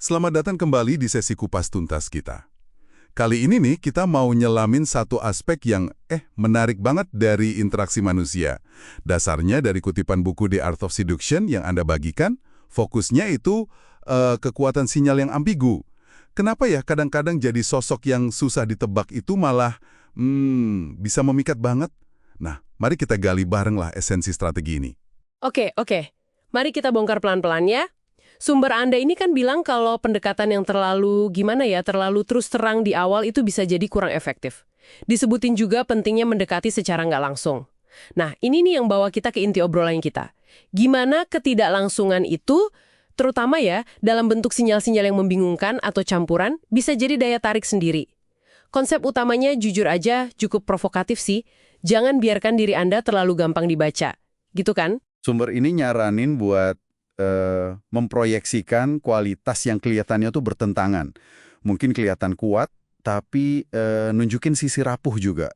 Selamat datang kembali di sesi kupas tuntas kita. Kali ini nih kita mau nyelamin satu aspek yang menarik banget dari interaksi manusia. Dasarnya dari kutipan buku The Art of Seduction yang Anda bagikan, fokusnya itu kekuatan sinyal yang ambigu. Kenapa ya kadang-kadang jadi sosok yang susah ditebak itu malah bisa memikat banget? Nah, mari kita gali bareng lah esensi strategi ini. Oke. Mari kita bongkar pelan-pelan ya. Sumber Anda ini kan bilang kalau pendekatan yang terlalu terlalu terus terang di awal itu bisa jadi kurang efektif. Disebutin juga pentingnya mendekati secara nggak langsung. Nah, ini nih yang bawa kita ke inti obrolan kita. Gimana ketidaklangsungan itu, terutama ya, dalam bentuk sinyal-sinyal yang membingungkan atau campuran, bisa jadi daya tarik sendiri. Konsep utamanya jujur aja cukup provokatif sih. Jangan biarkan diri Anda terlalu gampang dibaca. Gitu kan? Sumber ini nyaranin buat memproyeksikan kualitas yang kelihatannya tuh bertentangan. Mungkin kelihatan kuat, tapi nunjukin sisi rapuh juga.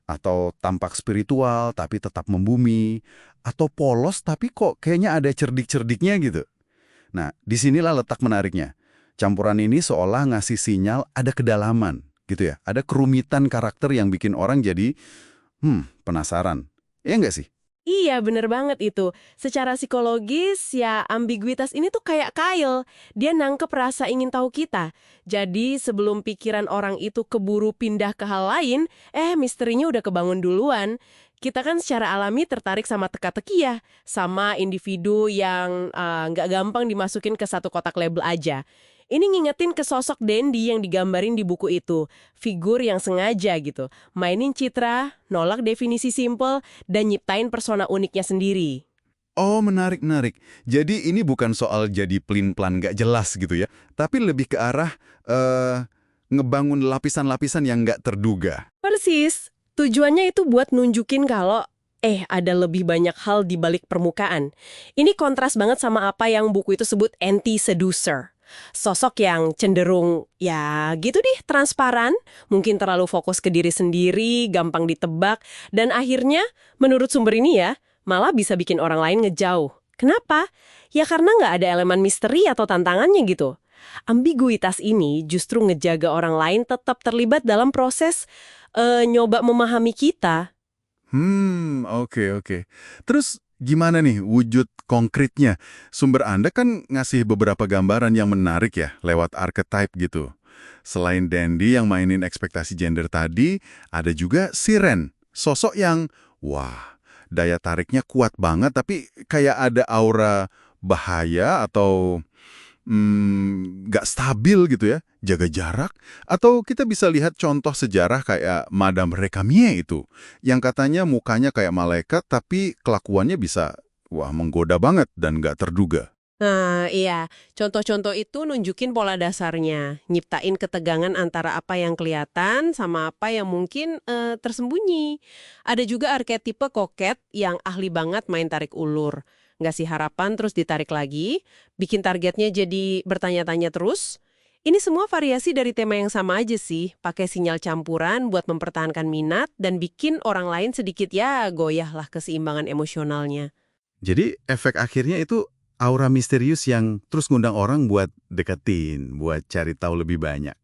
Atau tampak spiritual, tapi tetap membumi. Atau polos, tapi kok kayaknya ada cerdik-cerdiknya gitu. Nah, disinilah letak menariknya. Campuran ini seolah ngasih sinyal ada kedalaman, gitu ya. Ada kerumitan karakter yang bikin orang jadi, penasaran. Iya nggak sih? Iya, bener banget itu. Secara psikologis, ya ambiguitas ini tuh kayak kail. Dia nangkep rasa ingin tahu kita. Jadi sebelum pikiran orang itu keburu pindah ke hal lain, misterinya udah kebangun duluan. Kita kan secara alami tertarik sama teka-teki ya, sama individu yang nggak gampang dimasukin ke satu kotak label aja. Ini ngingetin ke sosok Dandy yang digambarin di buku itu. Figur yang sengaja gitu. Mainin citra, nolak definisi simpel, dan nyiptain persona uniknya sendiri. Oh, menarik. Jadi ini bukan soal jadi plin-plan nggak jelas gitu ya. Tapi lebih ke arah ngebangun lapisan-lapisan yang nggak terduga. Persis. Tujuannya itu buat nunjukin kalau ada lebih banyak hal di balik permukaan. Ini kontras banget sama apa yang buku itu sebut anti-seducer. Sosok yang cenderung, ya gitu deh, transparan, mungkin terlalu fokus ke diri sendiri, gampang ditebak, dan akhirnya, menurut sumber ini ya, malah bisa bikin orang lain ngejauh. Kenapa? Ya karena nggak ada elemen misteri atau tantangannya gitu. Ambiguitas ini justru ngejaga orang lain tetap terlibat dalam proses nyoba memahami kita. Oke. Terus gimana nih wujud konkretnya? Sumber Anda kan ngasih beberapa gambaran yang menarik ya, lewat archetype gitu. Selain Dandy yang mainin ekspektasi gender tadi, ada juga Siren, sosok yang, daya tariknya kuat banget, tapi kayak ada aura bahaya atau nggak stabil gitu ya, jaga jarak. Atau kita bisa lihat contoh sejarah kayak Madame Recamier itu, yang katanya mukanya kayak malaikat tapi kelakuannya bisa menggoda banget dan nggak terduga. Nah, iya. Contoh-contoh itu nunjukin pola dasarnya. Nyiptain ketegangan antara apa yang kelihatan sama apa yang mungkin tersembunyi. Ada juga arketipe koket yang ahli banget main tarik ulur. Ngasih harapan terus ditarik lagi, bikin targetnya jadi bertanya-tanya terus. Ini semua variasi dari tema yang sama aja sih, pakai sinyal campuran buat mempertahankan minat dan bikin orang lain sedikit goyah lah keseimbangan emosionalnya. Jadi efek akhirnya itu aura misterius yang terus ngundang orang buat deketin, buat cari tahu lebih banyak.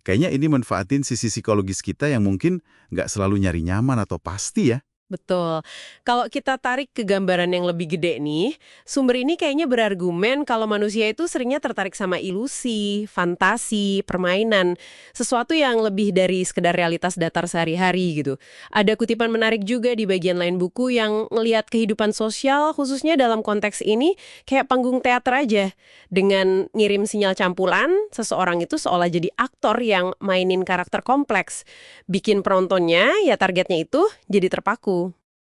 Kayaknya ini manfaatin sisi psikologis kita yang mungkin nggak selalu nyari nyaman atau pasti ya. Betul. Kalau kita tarik ke gambaran yang lebih gede nih, sumber ini kayaknya berargumen kalau manusia itu seringnya tertarik sama ilusi, fantasi, permainan, sesuatu yang lebih dari sekedar realitas datar sehari-hari gitu. Ada kutipan menarik juga di bagian lain buku yang ngelihat kehidupan sosial, khususnya dalam konteks ini, kayak panggung teater aja. Dengan ngirim sinyal campuran, seseorang itu seolah jadi aktor yang mainin karakter kompleks. Bikin penontonnya, ya targetnya itu jadi terpaku.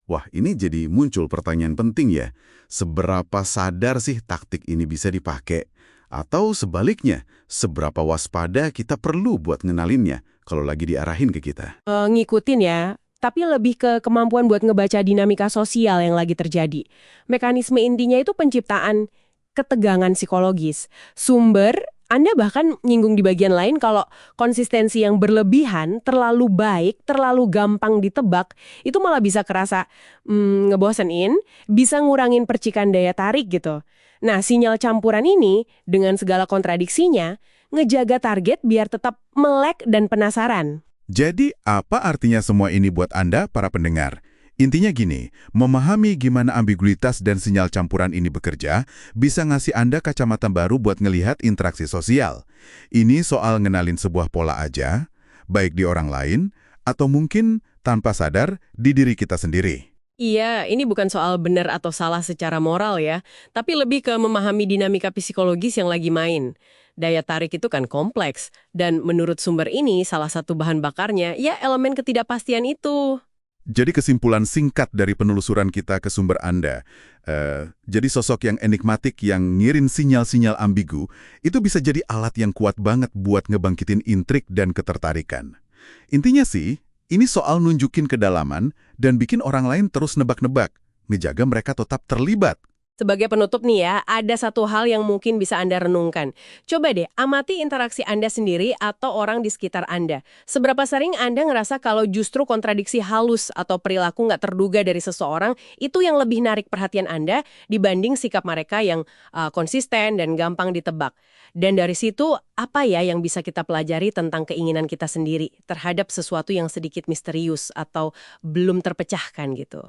Wah, ini jadi muncul pertanyaan penting ya. Seberapa sadar sih taktik ini bisa dipakai? Atau sebaliknya, seberapa waspada kita perlu buat ngenalinnya kalau lagi diarahin ke kita? Ngikutin ya, tapi lebih ke kemampuan buat ngebaca dinamika sosial yang lagi terjadi. Mekanisme intinya itu penciptaan ketegangan psikologis. Sumber Anda bahkan nyinggung di bagian lain kalau konsistensi yang berlebihan, terlalu baik, terlalu gampang ditebak, itu malah bisa kerasa ngebosenin, bisa ngurangin percikan daya tarik gitu. Nah, sinyal campuran ini, dengan segala kontradiksinya, ngejaga target biar tetap melek dan penasaran. Jadi, apa artinya semua ini buat Anda, para pendengar? Intinya gini, memahami gimana ambiguitas dan sinyal campuran ini bekerja bisa ngasih Anda kacamata baru buat ngelihat interaksi sosial. Ini soal ngenalin sebuah pola aja, baik di orang lain, atau mungkin tanpa sadar di diri kita sendiri. Iya, ini bukan soal benar atau salah secara moral ya, tapi lebih ke memahami dinamika psikologis yang lagi main. Daya tarik itu kan kompleks, dan menurut sumber ini salah satu bahan bakarnya ya elemen ketidakpastian itu. Jadi kesimpulan singkat dari penelusuran kita ke sumber Anda, jadi sosok yang enigmatik yang ngirim sinyal-sinyal ambigu, itu bisa jadi alat yang kuat banget buat ngebangkitin intrik dan ketertarikan. Intinya sih, ini soal nunjukin kedalaman dan bikin orang lain terus nebak-nebak, ngejaga mereka tetap terlibat. Sebagai penutup nih ya, ada satu hal yang mungkin bisa Anda renungkan. Coba deh, amati interaksi Anda sendiri atau orang di sekitar Anda. Seberapa sering Anda ngerasa kalau justru kontradiksi halus atau perilaku nggak terduga dari seseorang, itu yang lebih narik perhatian Anda dibanding sikap mereka yang konsisten dan gampang ditebak. Dan dari situ, apa ya yang bisa kita pelajari tentang keinginan kita sendiri terhadap sesuatu yang sedikit misterius atau belum terpecahkan gitu?